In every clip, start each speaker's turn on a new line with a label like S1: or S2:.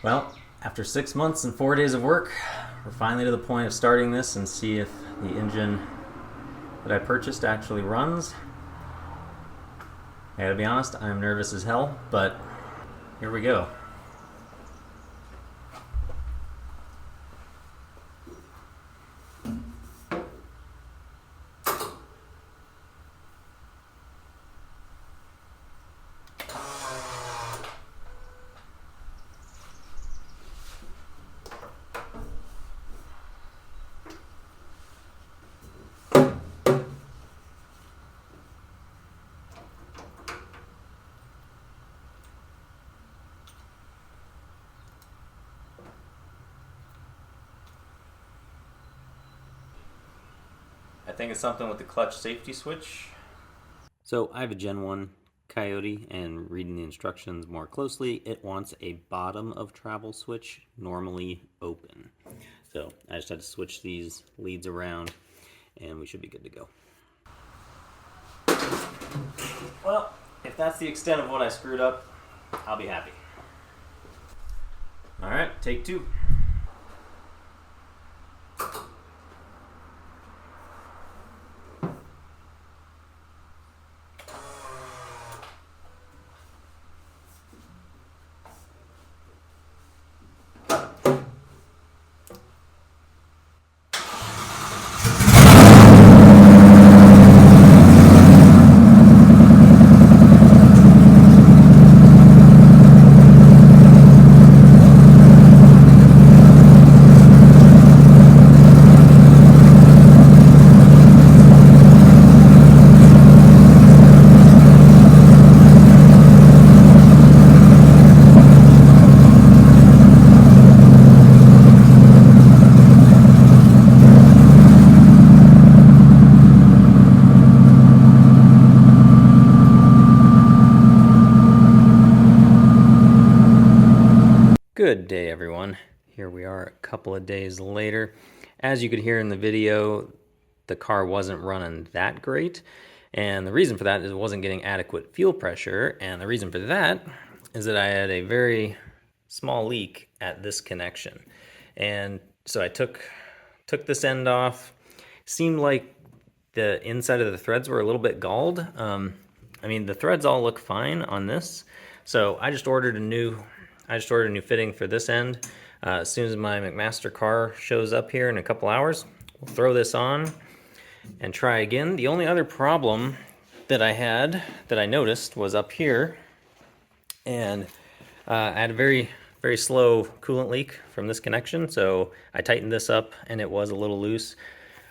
S1: Well, after 6 months and 4 days of work, we're finally to the point of starting this and see if the engine that I purchased actually runs. I gotta be honest, I'm nervous as hell, but here we go. I think it's something with the clutch safety switch. So I have a Gen 1 Coyote, and reading the instructions more closely, it wants a bottom of travel switch normally open. So I just had to switch these leads around and we should be good to go. Well, if that's the extent of what I screwed up, I'll be happy. All right, take two. Good day, everyone. Here we are a couple of days later. As you could hear in the video, the car wasn't running that great. And the reason for that is it wasn't getting adequate fuel pressure. And the reason for that is that I had a very small leak at this connection. And so I took this end off. Seemed like the inside of the threads were a little bit galled. I mean, the threads all look fine on this. So I just ordered a new fitting for this end. As soon as my McMaster car shows up here in a couple hours, we'll throw this on and try again. The only other problem that I noticed was up here, and I had a very, very slow coolant leak from this connection, so I tightened this up and it was a little loose.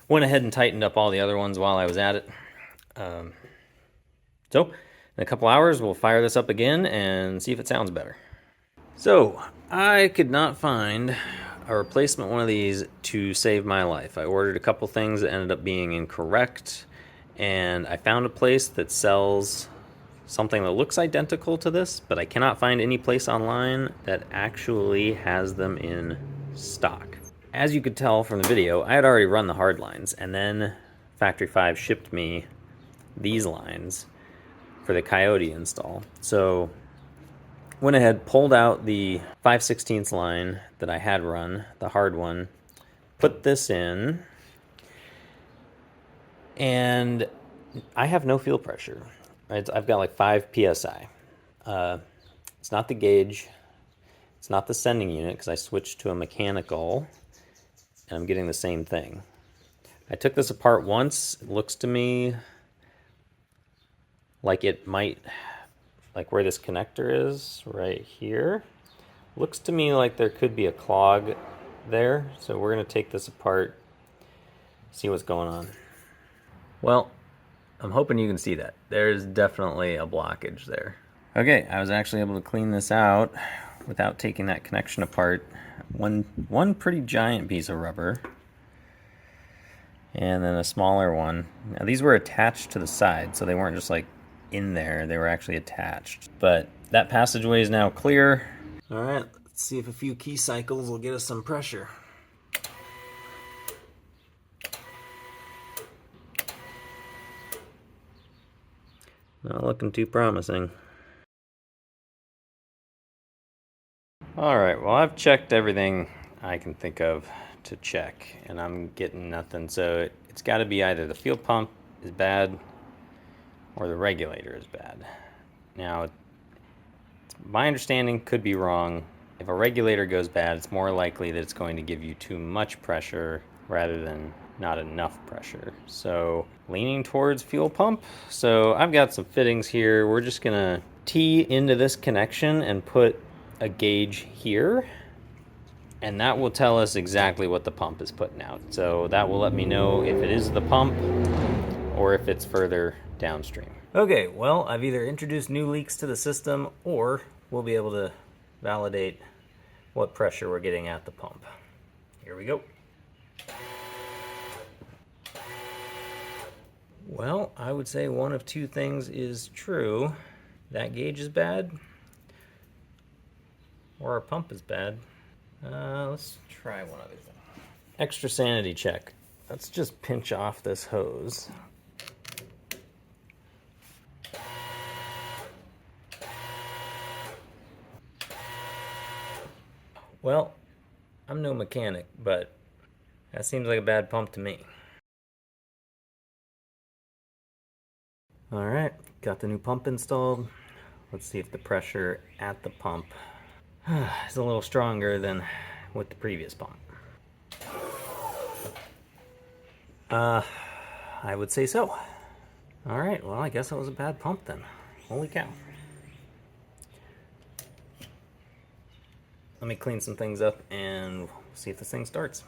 S1: Went ahead and tightened up all the other ones while I was at it. So in a couple hours, we'll fire this up again and see if it sounds better. So, I could not find a replacement one of these to save my life. I ordered a couple things that ended up being incorrect, and I found a place that sells something that looks identical to this, but I cannot find any place online that actually has them in stock. As you could tell from the video, I had already run the hard lines, and then Factory 5 shipped me these lines for the Coyote install. So went ahead, pulled out the 5/16 line that I had run, the hard one, put this in, and I have no fuel pressure. I've got like 5 psi. It's not the gauge, it's not the sending unit, because I switched to a mechanical, and I'm getting the same thing. I took this apart once. It looks to me like it might, like where this connector is right here, looks to me like there could be a clog there. So we're going to take this apart, see what's going on. Well, I'm hoping you can see that. There's definitely a blockage there. Okay, I was actually able to clean this out without taking that connection apart. One pretty giant piece of rubber, and then a smaller one. Now these were attached to the side, so they weren't just like in there, they were actually attached. But that passageway is now clear. All right, let's see if a few key cycles will get us some pressure. Not looking too promising. All right, well, I've checked everything I can think of to check, and I'm getting nothing. So it's got to be either the fuel pump is bad or the regulator is bad. Now, my understanding could be wrong. If a regulator goes bad, it's more likely that it's going to give you too much pressure rather than not enough pressure. So leaning towards fuel pump. So I've got some fittings here. We're just gonna tee into this connection and put a gauge here, and that will tell us exactly what the pump is putting out. So that will let me know if it is the pump or if it's further downstream. Okay, well, I've either introduced new leaks to the system or we'll be able to validate what pressure we're getting at the pump. Here we go. Well, I would say one of two things is true. That gauge is bad, or our pump is bad. Let's try one other thing. Extra sanity check. Let's just pinch off this hose. Well, I'm no mechanic, but that seems like a bad pump to me. All right, got the new pump installed. Let's see if the pressure at the pump is a little stronger than with the previous pump. I would say so. All right, well, I guess that was a bad pump then. Holy cow. Let me clean some things up and see if this thing starts.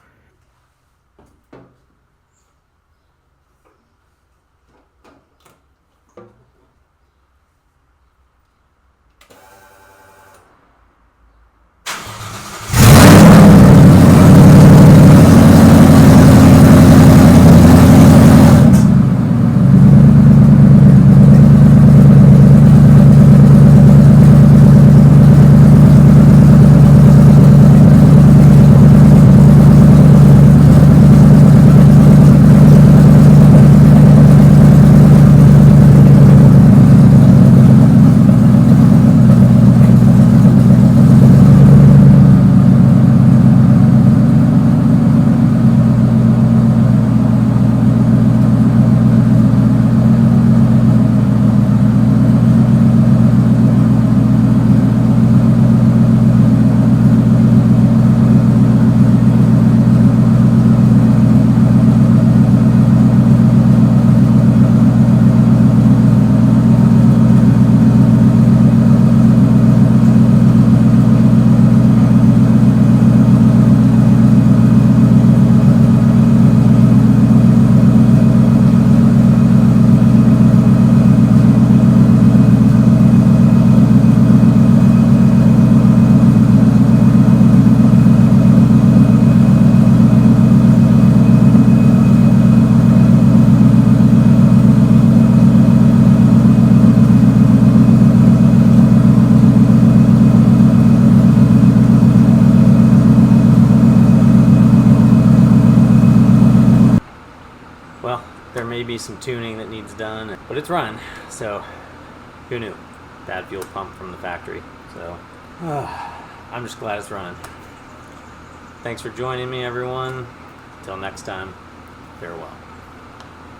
S1: Well, there may be some tuning that needs done, but it's running, so who knew? Bad fuel pump from the factory, so I'm just glad it's running. Thanks for joining me, everyone. Till next time, farewell.